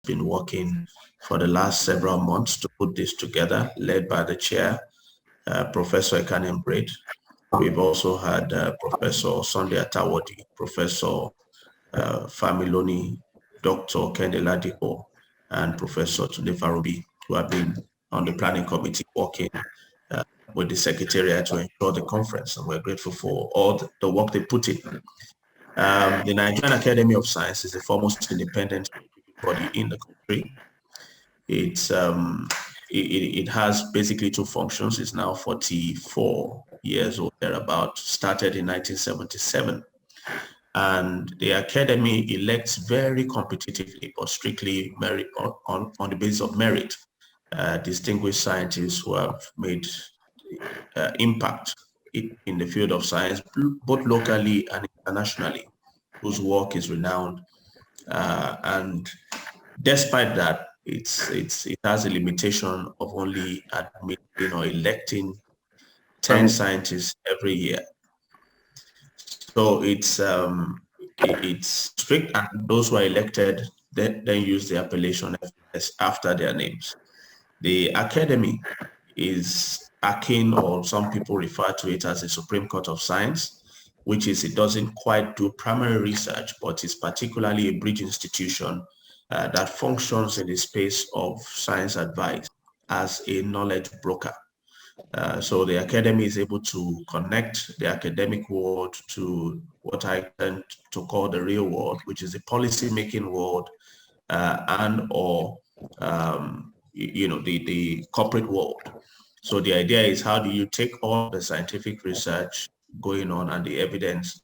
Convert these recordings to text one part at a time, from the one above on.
been working for the last several months to put this together, led by the chair, Professor Ekanem Braid. We've also had Professor Sunday Atawadi, Professor Familoni, Dr. Kende Ladipo, and Professor Tunde Farubi, who have been on the planning committee working with the Secretariat to ensure the conference, and we're grateful for all the work they put in. The Nigerian Academy of Science is the foremost independent body in the country. It has basically two functions. It's now 44 years old, thereabout, started in 1977. And the Academy elects very competitively, but strictly merit on the basis of merit, distinguished scientists who have made impact in the field of science, both locally and internationally, whose work is renowned. And despite that, it has a limitation of only admitting or electing 10 scientists every year. So it's strict, and those who are elected then use the appellation after their names. The Academy is akin, or some people refer to it as, a Supreme Court of Science, which is, it doesn't quite do primary research, but is particularly a bridge institution that functions in the space of science advice as a knowledge broker. So the Academy is able to connect the academic world to what I tend to call the real world, which is the policy-making world and/or the corporate world. So the idea is, how do you take all the scientific research going on and the evidence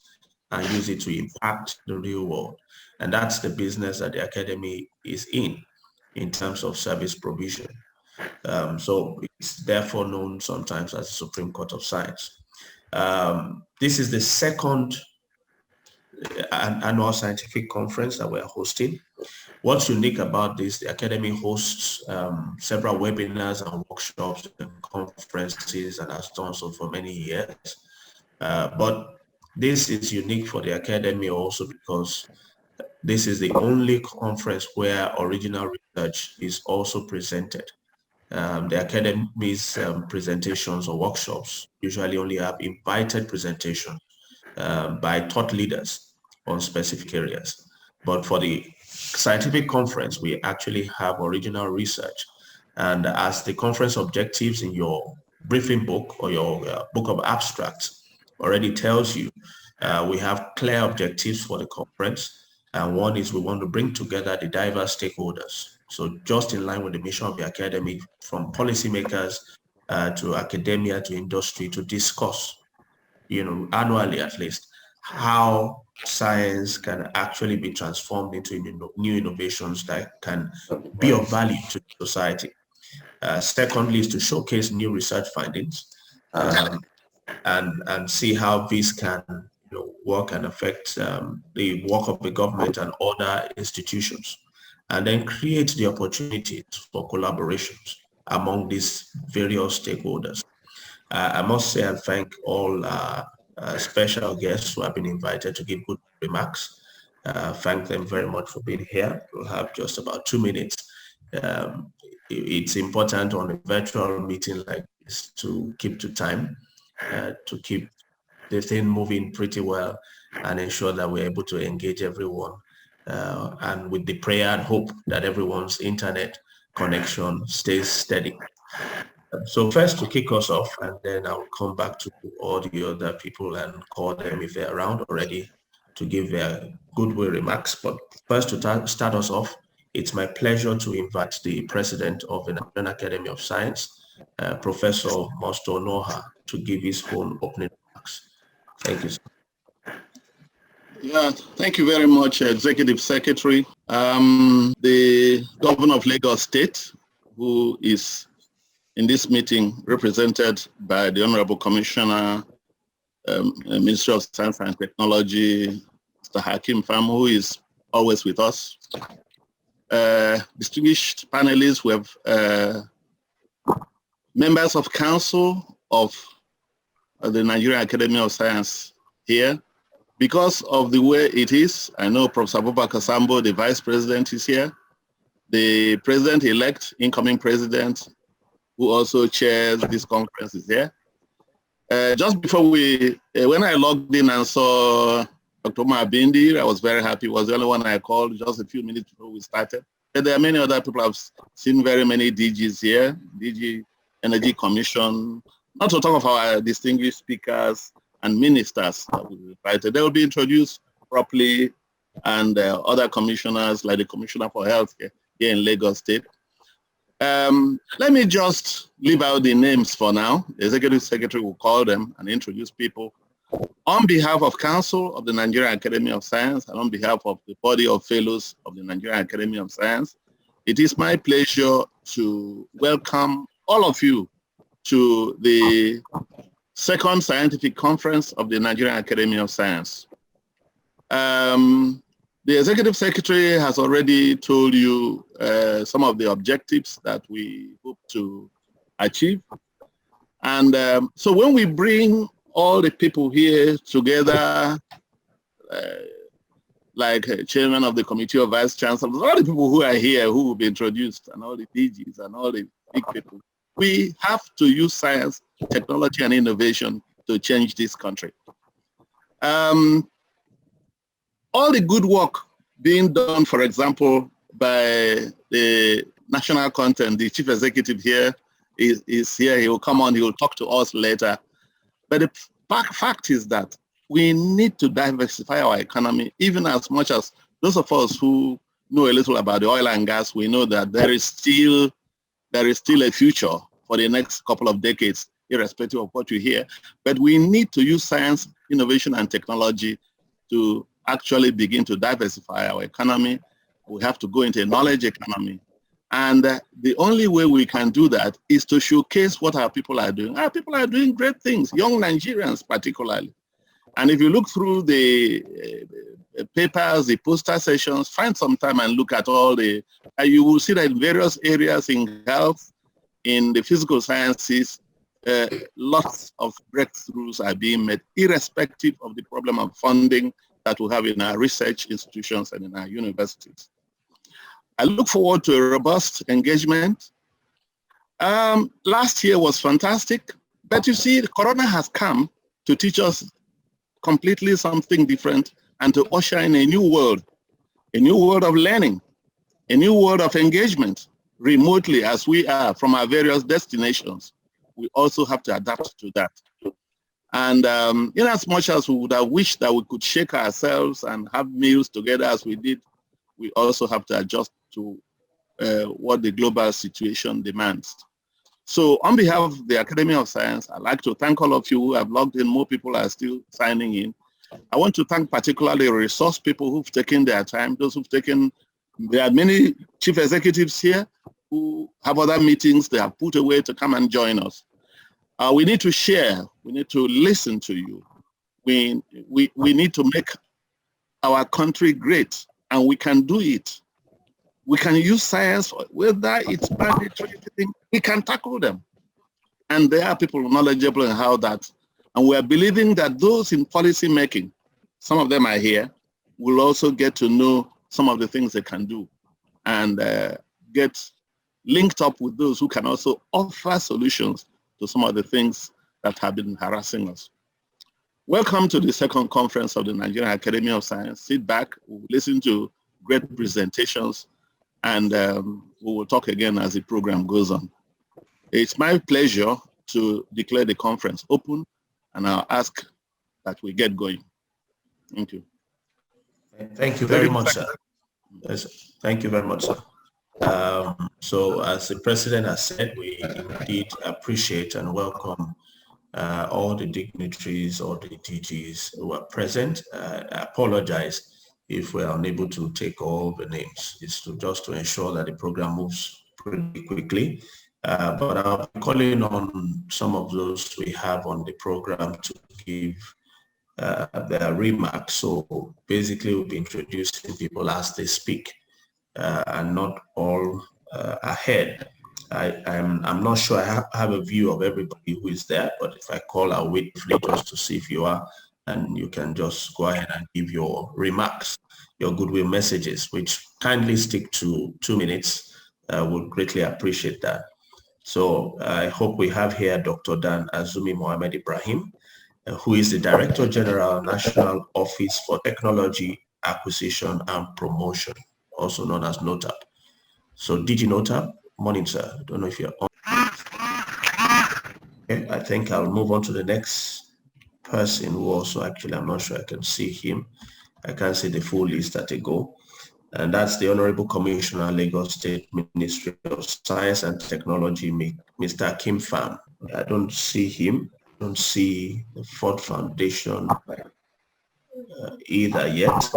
and use it to impact the real world? And that's the business that the Academy is in terms of service provision. So it's therefore known sometimes as the Supreme Court of Science. This is the second annual scientific conference that we're hosting. What's unique about this, the Academy hosts several webinars and workshops and conferences, and has done so for many years. But this is unique for the Academy also because this is the only conference where original research is also presented. The Academy's presentations or workshops usually only have invited presentations by thought leaders on specific areas. But for the scientific conference, we actually have original research. And as the conference objectives in your briefing book or your book of abstracts already tells you, we have clear objectives for the conference. And one is, we want to bring together the diverse stakeholders. So just in line with the mission of the Academy, from policymakers to academia to industry, to discuss, annually at least, how science can actually be transformed into new innovations that can be of value to society. Secondly is to showcase new research findings and see how this can work and affect the work of the government and other institutions, and then create the opportunities for collaborations among these various stakeholders. I must say and thank all special guests who have been invited to give good remarks. Thank them very much for being here. We'll have just about 2 minutes. It's important on a virtual meeting like this to keep to time, to keep the thing moving pretty well and ensure that we're able to engage everyone, and with the prayer and hope that everyone's internet connection stays steady. So first, to kick us off, and then I'll come back to all the other people and call them if they're around already to give their goodwill remarks. But first, to start us off, it's my pleasure to invite the president of the Nigerian Academy of Science, Professor Mosto Noha, to give his own opening remarks. Thank you, sir. Yeah, thank you very much, Executive Secretary. The Governor of Lagos State, who is in this meeting represented by the Honorable Commissioner, Ministry of Science and Technology, Mr. Hakim Pham, who is always with us. Distinguished panelists, we have members of Council of the Nigerian Academy of Science here. Because of the way it is, I know Professor Abubakar Sambo, the Vice President, is here. the president-elect, incoming president, who also chairs this conference, is here. Just before when I logged in and saw Dr. Bindi, I was very happy. He was the only one I called just a few minutes before we started. But there are many other people. I've seen very many DGs here, DG Energy Commission, not to talk of our distinguished speakers and ministers that we invited. They will be introduced properly, and other commissioners like the Commissioner for Health here in Lagos State. Let me just leave out the names for now. The Executive Secretary will call them and introduce people. On behalf of Council of the Nigerian Academy of Science and on behalf of the body of fellows of the Nigerian Academy of Science, it is my pleasure to welcome all of you to the second scientific conference of the Nigerian Academy of Science. The Executive Secretary has already told you some of the objectives that we hope to achieve. And so when we bring all the people here together, like Chairman of the Committee of Vice Chancellors, all the people who are here who will be introduced, and all the DGs and all the big people, we have to use science, technology, and innovation to change this country. All the good work being done, for example, by the national content, the chief executive here is here. He will come on, he will talk to us later. But the fact is that we need to diversify our economy, even as much as those of us who know a little about the oil and gas, we know that there is still a future for the next couple of decades, irrespective of what you hear. But we need to use science, innovation, and technology to actually begin to diversify our economy. We have to go into a knowledge economy. And the only way we can do that is to showcase what our people are doing. Our people are doing great things, young Nigerians particularly. And if you look through the papers, the poster sessions, find some time and look at all the, you will see that in various areas in health, in the physical sciences, lots of breakthroughs are being made, irrespective of the problem of funding that we have in our research institutions and in our universities. I look forward to a robust engagement. Last year was fantastic, but you see, Corona has come to teach us completely something different and to usher in a new world of learning, a new world of engagement remotely as we are from our various destinations. We also have to adapt to that. And in as much as we would have wished that we could shake ourselves and have meals together as we did, we also have to adjust to what the global situation demands. So on behalf of the Academy of Science, I'd like to thank all of you who have logged in. More people are still signing in. I want to thank particularly resource people who've taken their time, those who've taken, there are many chief executives here who have other meetings they have put away to come and join us. We need to share. We need to listen to you. We need to make our country great, and we can do it. We can use science, whether it's mandatory, we can tackle them. And there are people knowledgeable in how that, and we are believing that those in policy making, some of them are here, will also get to know some of the things they can do and get linked up with those who can also offer solutions to some of the things that have been harassing us. Welcome to the second conference of the Nigerian Academy of Science. Sit back, we'll listen to great presentations, and we will talk again as the program goes on. It's my pleasure to declare the conference open, and I'll ask that we get going. Thank you. Thank you very much, sir. Yes, thank you very much, sir. So as the president has said, we indeed appreciate and welcome all the dignitaries, all the DGs who are present. I apologize if we're unable to take all the names. It's just to ensure that the program moves pretty quickly. But I'll be calling on some of those we have on the program to give their remarks. So basically we'll be introducing people as they speak. And not all ahead. I'm not sure I have a view of everybody who is there, but if I call, I'll wait just to see if you are and you can just go ahead and give your remarks, your goodwill messages, which kindly stick to 2 minutes. Would greatly appreciate that. So I hope we have here Dr. Dan Azumi Mohammed Ibrahim, who is the Director General, National Office for Technology Acquisition and Promotion, also known as NOTAP. So DG NOTAP, morning, sir. I don't know if you're on. Okay, I think I'll move on to the next person who also actually, I'm not sure I can see him. I can't see the full list at a go. And that's the Honorable Commissioner, Lagos State Ministry of Science and Technology, Mr. Kim Pham. I don't see him. I don't see the Ford Foundation either yet.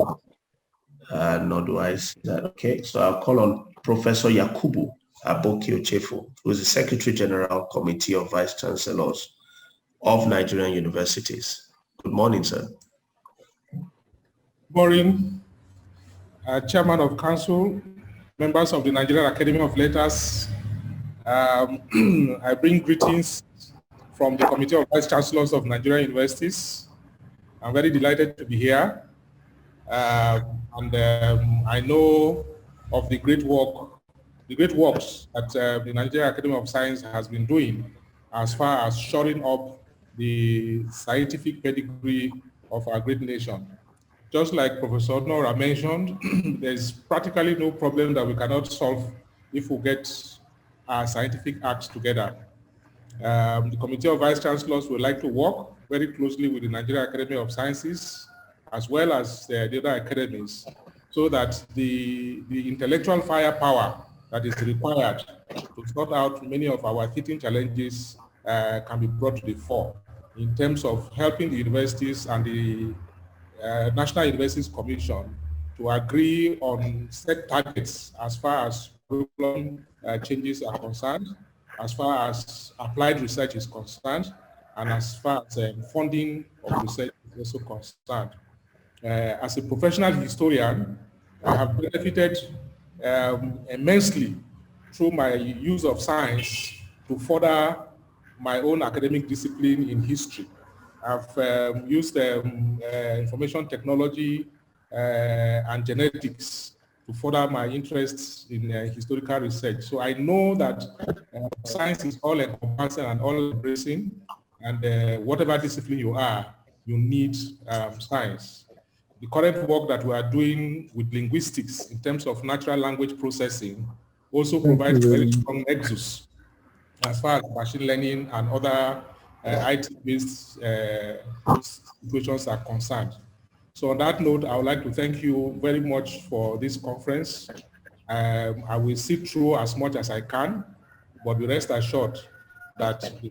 Nor do I see that. Okay, so I'll call on Professor Yakubu Aboki Ochefu, who is the Secretary General Committee of Vice Chancellors of Nigerian Universities. Good morning, sir. Good morning, Chairman of Council, members of the Nigerian Academy of Letters. I bring greetings from the Committee of Vice Chancellors of Nigerian Universities. I'm very delighted to be here. I know of the great works that the Nigerian Academy of Science has been doing as far as shoring up the scientific pedigree of our great nation. Just like Professor Nora mentioned, there's practically no problem that we cannot solve if we get our scientific acts together. The Committee of Vice Chancellors would like to work very closely with the Nigerian Academy of Sciences, as well as the other academies, so that the intellectual firepower that is required to sort out many of our teaching challenges can be brought to the fore in terms of helping the universities and the National Universities Commission to agree on set targets as far as curriculum changes are concerned, as far as applied research is concerned, and as far as funding of research is also concerned. As a professional historian, I have benefited immensely through my use of science to further my own academic discipline in history. I've used information technology and genetics to further my interests in historical research. So I know that science is all encompassing and all embracing, and whatever discipline you are, you need science. The current work that we are doing with linguistics in terms of natural language processing also provides very strong nexus as far as machine learning and other IT-based situations are concerned. So on that note, I would like to thank you very much for this conference. I will sit through as much as I can, but be rest assured that the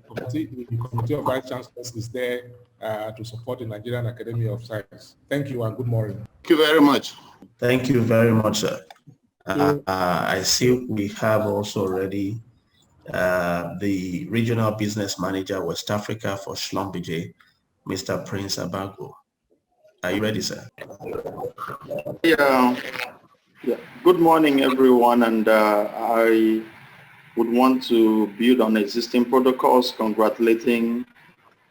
Committee of Vice Chancellors is there to support the Nigerian Academy of Science. Thank you and good morning. Thank you very much. Thank you very much, sir. I see we have also already the Regional Business Manager, West Africa for Schlumberger, Mr. Prince Abago. Are you ready, sir? Yeah. Good morning, everyone. And I would want to build on existing protocols, congratulating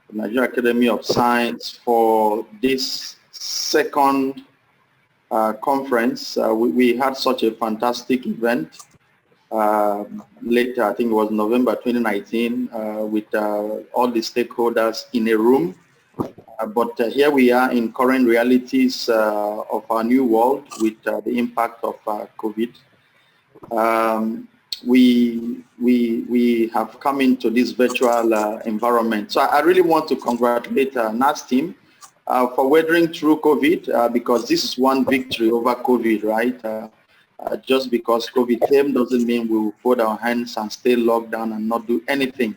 the Nigerian Academy of Science for this second conference. We had such a fantastic event later, I think it was November 2019, with all the stakeholders in a room. But here we are in current realities of our new world with the impact of COVID. We have come into this virtual environment. So I really want to congratulate NAS team for weathering through COVID, because this is one victory over COVID, right? Just because COVID came doesn't mean we will fold our hands and stay locked down and not do anything.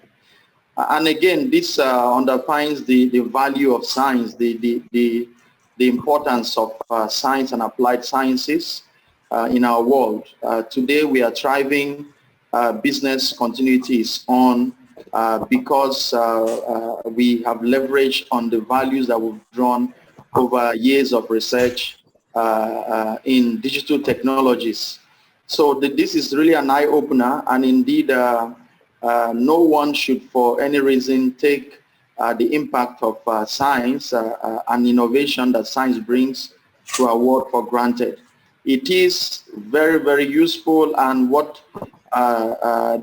And again, this underpins the value of science, the importance of science and applied sciences in our world. Today we are thriving, business continuity is on because we have leveraged on the values that we've drawn over years of research in digital technologies. So this is really an eye-opener, and indeed no one should for any reason take the impact of science and innovation that science brings to our world for granted. It is very, very useful, and what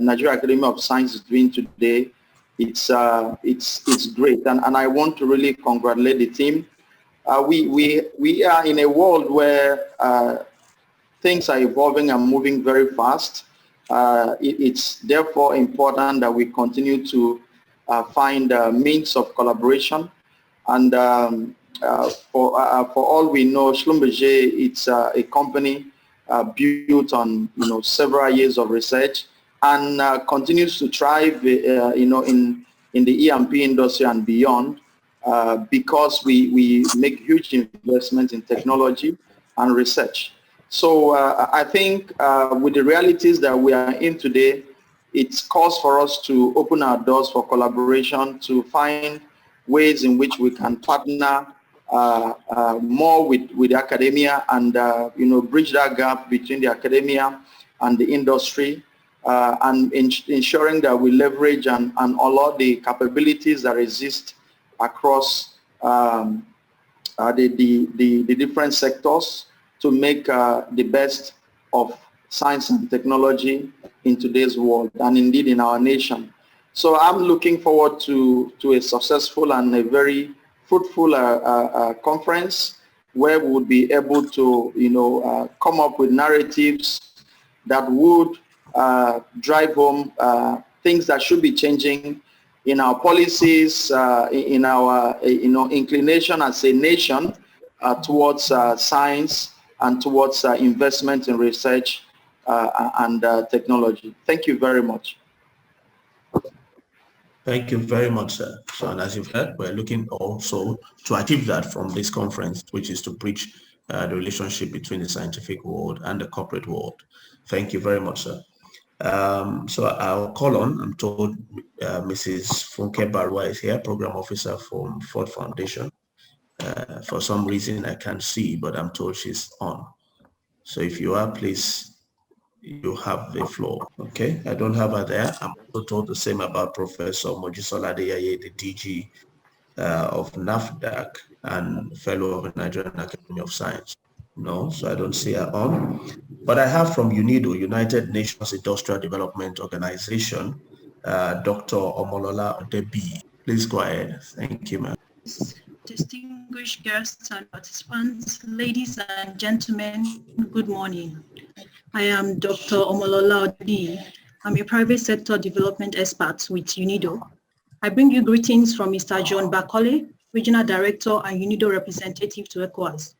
Nigeria Academy of Science is doing today, it's great, and I want to really congratulate the team. We are in a world where things are evolving and moving very fast. It's therefore important that we continue to find means of collaboration. And for all we know, Schlumberger, it's a company built on several years of research, and continues to thrive in the E&P industry and beyond, because we make huge investments in technology and research. So I think with the realities that we are in today, it's cause for us to open our doors for collaboration, to find ways in which we can partner more with academia, and bridge that gap between the academia and the industry, and ensuring that we leverage and unlock the capabilities that exist across the different sectors to make the best of science and technology in today's world, and indeed in our nation. So I'm looking forward to a successful and a very fruitful conference, where we would be able to come up with narratives that would drive home things that should be changing in our policies, in our inclination as a nation towards science and towards investment in research and technology. Thank you very much. Thank you very much, sir. So, and as you've heard, we're looking also to achieve that from this conference, which is to bridge the relationship between the scientific world and the corporate world. Thank you very much, sir. So I'll call on, I'm told Mrs. Funke Barua is here, Program Officer from Ford Foundation. For some reason I can't see, but I'm told she's on. So if you are, please, you have the floor. Okay, I don't have her there. I'm also told the same about Professor Mojisola Adeyaye, the DG of NAFDAC and fellow of the Nigerian Academy of Science. No, so I don't see her on. But I have from UNIDO, United Nations Industrial Development Organization, Dr. Omolola Odebi. Please go ahead. Thank you, ma'am. Distinguished guests and participants, ladies and gentlemen, good morning. I am Dr. Omolola Odebi. I'm a private sector development expert with UNIDO. I bring you greetings from Mr. John Bakole, Regional Director and UNIDO representative to ECOWAS.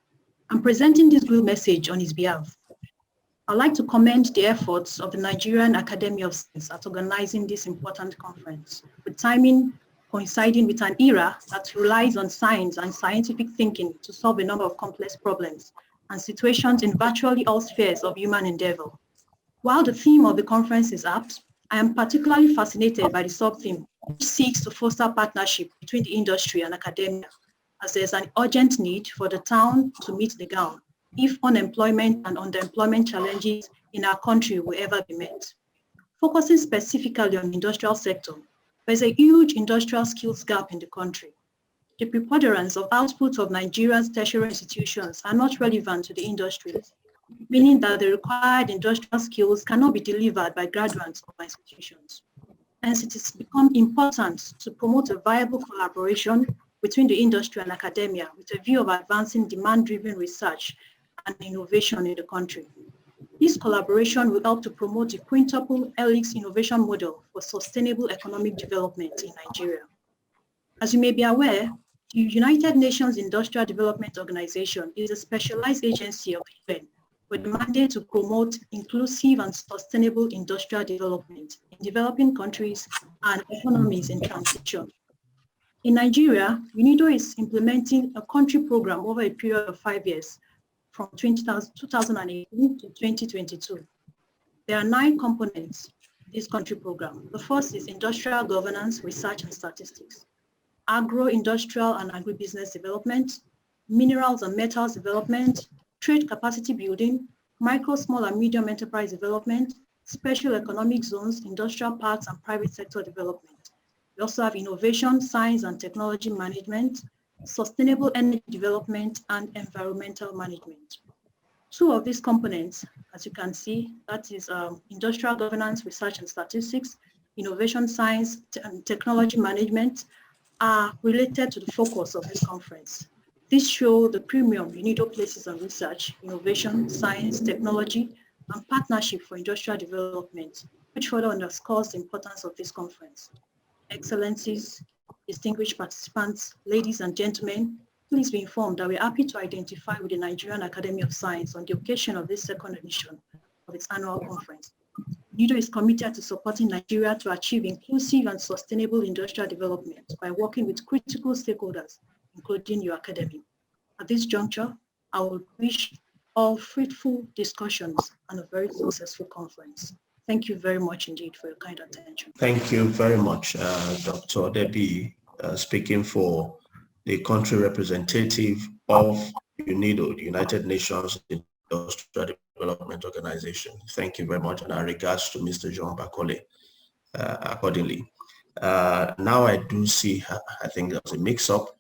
I'm presenting this real message on his behalf. I'd like to commend the efforts of the Nigerian Academy of Science at organizing this important conference, with timing coinciding with an era that relies on science and scientific thinking to solve a number of complex problems and situations in virtually all spheres of human endeavor. While the theme of the conference is apt, I am particularly fascinated by the sub-theme, which seeks to foster partnership between the industry and academia, as there's an urgent need for the town to meet the gown, if unemployment and underemployment challenges in our country will ever be met. Focusing specifically on the industrial sector, there's a huge industrial skills gap in the country. The preponderance of output of Nigeria's tertiary institutions are not relevant to the industries, meaning that the required industrial skills cannot be delivered by graduates of our institutions. Hence, it has become important to promote a viable collaboration between the industry and academia with a view of advancing demand-driven research and innovation in the country. This collaboration will help to promote the quintuple helix innovation model for sustainable economic development in Nigeria. As you may be aware, the United Nations Industrial Development Organization is a specialized agency of the UN with the mandate to promote inclusive and sustainable industrial development in developing countries and economies in transition. In Nigeria, UNIDO is implementing a country program over a period of 5 years, from 2018 to 2022. There are 9 components to this country program. The first is industrial governance, research and statistics, agro-industrial and agribusiness development, minerals and metals development, trade capacity building, micro, small and medium enterprise development, special economic zones, industrial parks and private sector development. We also have innovation, science and technology management, sustainable energy development, and environmental management. Two of these components, as you can see, that is industrial governance, research and statistics, innovation, science, and technology management, are related to the focus of this conference. This shows the premium UNIDO places on research, innovation, science, technology, and partnership for industrial development, which further underscores the importance of this conference. Excellencies, distinguished participants, ladies and gentlemen, please be informed that we're happy to identify with the Nigerian Academy of Science on the occasion of this second edition of its annual conference. UNIDO is committed to supporting Nigeria to achieve inclusive and sustainable industrial development by working with critical stakeholders, including your academy. At this juncture, I will wish all fruitful discussions and a very successful conference. Thank you very much indeed for your kind attention. Thank you very much, Dr. Debbie, speaking for the country representative of UNIDO, the United Nations Industrial Development Organization. Thank you very much, and our regards to Mr. John Bakole accordingly. Now I do see, I think there's a mix-up,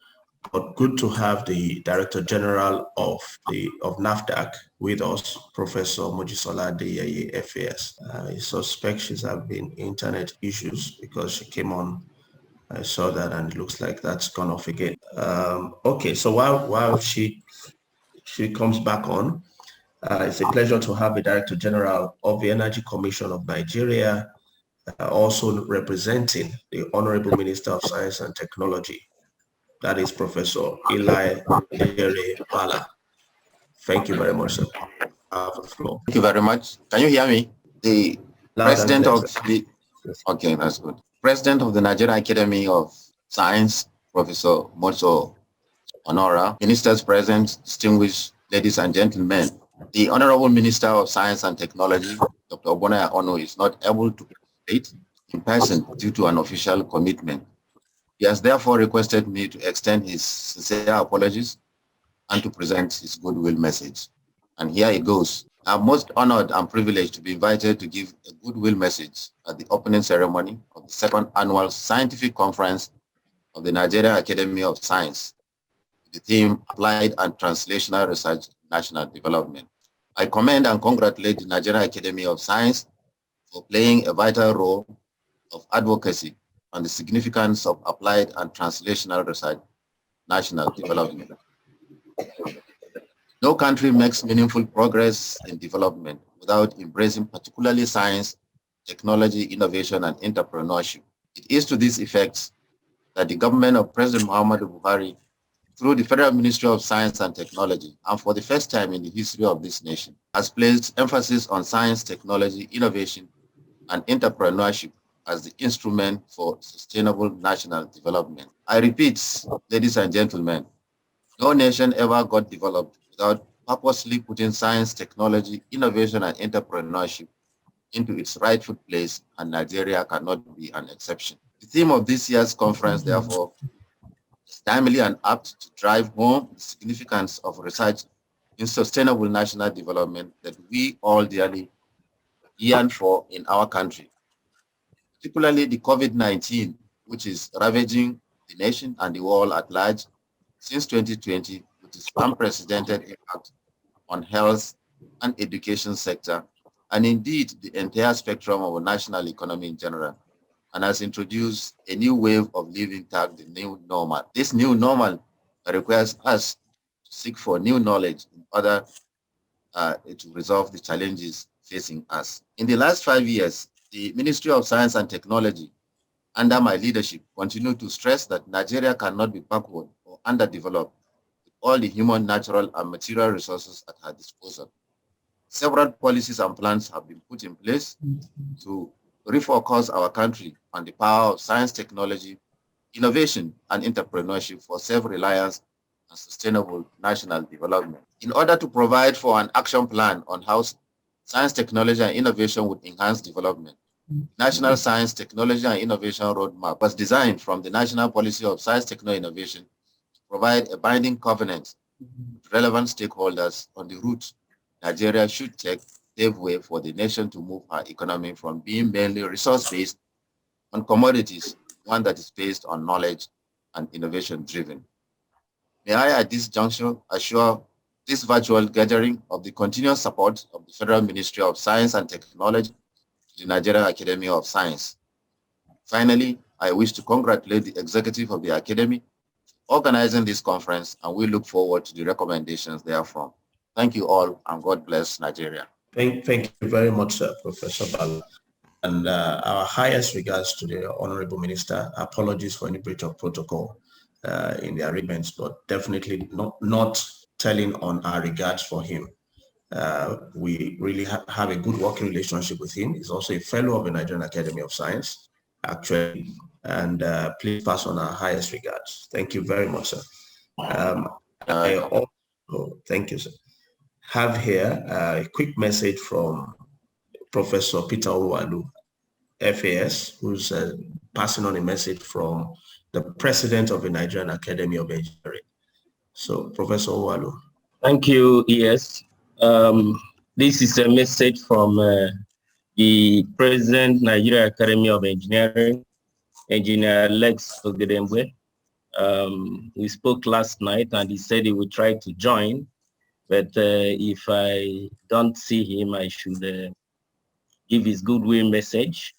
but good to have the Director General of NAFDAC with us, Professor Mojisola Adeyeye, FAS. I suspect she's having internet issues because she came on. I saw that and it looks like that's gone off again. Okay, so while she comes back on, it's a pleasure to have the Director General of the Energy Commission of Nigeria, also representing the Honorable Minister of Science and Technology, that is Professor Eli Bala. Thank you very much, sir. Have the floor. Thank you very much. Can you hear me? The President of the, okay, that's good. President of the Nigerian Academy of Science, Professor Mojo Honora, ministers present, distinguished ladies and gentlemen, the Honorable Minister of Science and Technology, Dr. Obonaya Ono, is not able to participate in person due to an official commitment. He has therefore requested me to extend his sincere apologies and to present his goodwill message. And here it goes. I'm most honored and privileged to be invited to give a goodwill message at the opening ceremony of the second annual scientific conference of the Nigerian Academy of Science, the theme Applied and Translational Research National Development. I commend and congratulate the Nigerian Academy of Science for playing a vital role of advocacy on the significance of applied and translational research national development. No country makes meaningful progress in development without embracing particularly science, technology, innovation, and entrepreneurship. It is to this effect that the government of President Muhammadu Buhari, through the Federal Ministry of Science and Technology, and for the first time in the history of this nation, has placed emphasis on science, technology, innovation, and entrepreneurship as the instrument for sustainable national development. I repeat, ladies and gentlemen, no nation ever got developed without purposely putting science, technology, innovation, and entrepreneurship into its rightful place, and Nigeria cannot be an exception. The theme of this year's conference, therefore, is timely and apt to drive home the significance of research in sustainable national development that we all dearly yearn for in our country, particularly the COVID-19, which is ravaging the nation and the world at large since 2020, with its unprecedented impact on health and education sector, and indeed the entire spectrum of our national economy in general, and has introduced a new wave of living tagged the new normal. This new normal requires us to seek for new knowledge in order to resolve the challenges facing us. In the last 5 years, the Ministry of Science and Technology, under my leadership, continued to stress that Nigeria cannot be backward or underdeveloped with all the human, natural, and material resources at her disposal. Several policies and plans have been put in place to refocus our country on the power of science, technology, innovation, and entrepreneurship for self-reliance and sustainable national development. In order to provide for an action plan on how science, technology, and innovation would enhance development, National Science, Technology, and Innovation Roadmap was designed from the National Policy of Science, Technology, and Innovation to provide a binding covenant with relevant stakeholders on the route Nigeria should take pave way for the nation to move our economy from being mainly resource-based on commodities one that is based on knowledge and innovation driven. May I at this juncture assure this virtual gathering of the continuous support of the Federal Ministry of Science and Technology to the Nigerian Academy of Science. Finally, I wish to congratulate the executive of the Academy for organizing this conference, and we look forward to the recommendations therefrom. Thank you all, and God bless Nigeria. Thank you very much, sir, Professor Bala. And our highest regards to the Honorable Minister. Apologies for any breach of protocol in the arrangements, but definitely not telling on our regards for him. We really have a good working relationship with him. He's also a fellow of the Nigerian Academy of Science, actually, and please pass on our highest regards. Thank you very much, sir. I also, thank you, sir. Have here a quick message from Professor Peter Owalu, FAS, who's passing on a message from the President of the Nigerian Academy of Engineering. So, Professor Owalu. Thank you, ES. This is a message from the President, Nigeria Academy of Engineering, Engineer Lex Ogedengwe. We spoke last night and he said he would try to join, but if I don't see him, I should give his goodwill message.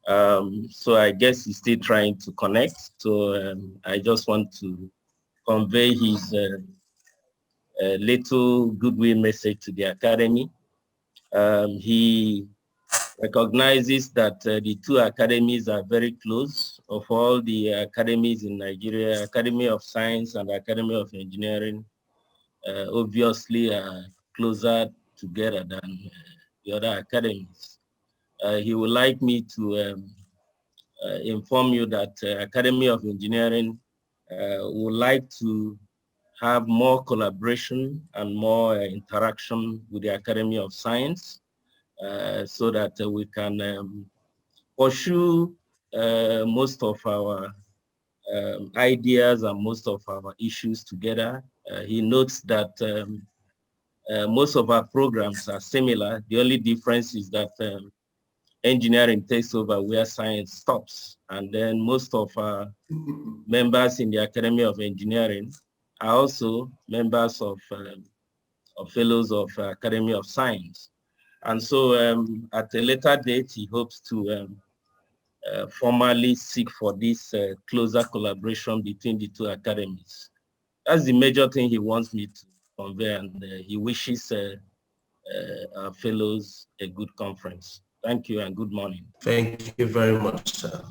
So I guess he's still trying to connect. So I just want to convey his little goodwill message to the Academy. He recognizes that the two academies are very close. Of all the academies in Nigeria, Academy of Science and Academy of Engineering obviously are closer together than the other academies. He would like me to inform you that Academy of Engineering would like to have more collaboration and more interaction with the Academy of Science so that we can pursue most of our ideas and most of our issues together. He notes that most of our programs are similar. The only difference is that engineering takes over where science stops. And then most of our members in the Academy of Engineering are also members of fellows of Academy of Science. And so at a later date, he hopes to formally seek for this closer collaboration between the two academies. That's the major thing he wants me to convey, and he wishes our fellows a good conference. Thank you and good morning. Thank you very much, sir.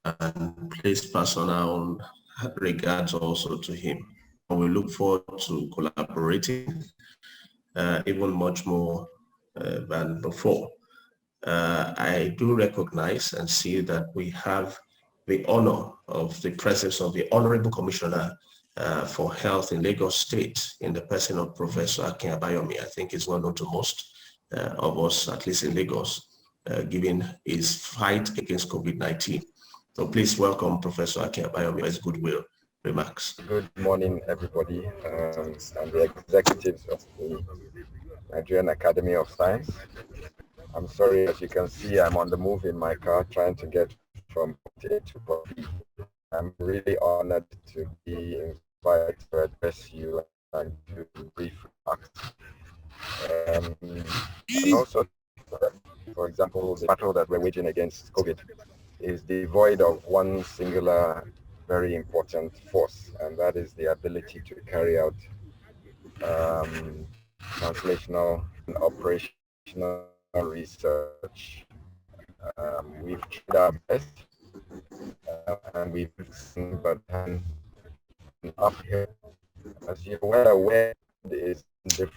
And please pass on our own regards also to him. We look forward to collaborating even much more than before. I do recognize and see that we have the honor of the presence of the Honorable Commissioner for Health in Lagos State in the person of Professor Akin Abayomi. I think it's well known to most of us, at least in Lagos, given his fight against COVID-19. So please welcome Professor Akin Abayomi as Goodwill remarks. Good morning, everybody, and the executives of the Nigerian Academy of Science. I'm sorry, as you can see, I'm on the move in my car trying to get from point A to point B. I'm really honored to be invited to address you and to brief remarks. And also, for example, the battle that we're waging against COVID is devoid of one singular, very important force, and that is the ability to carry out translational and operational research. We've tried our best, and we've seen, but up here, as you're well aware, is different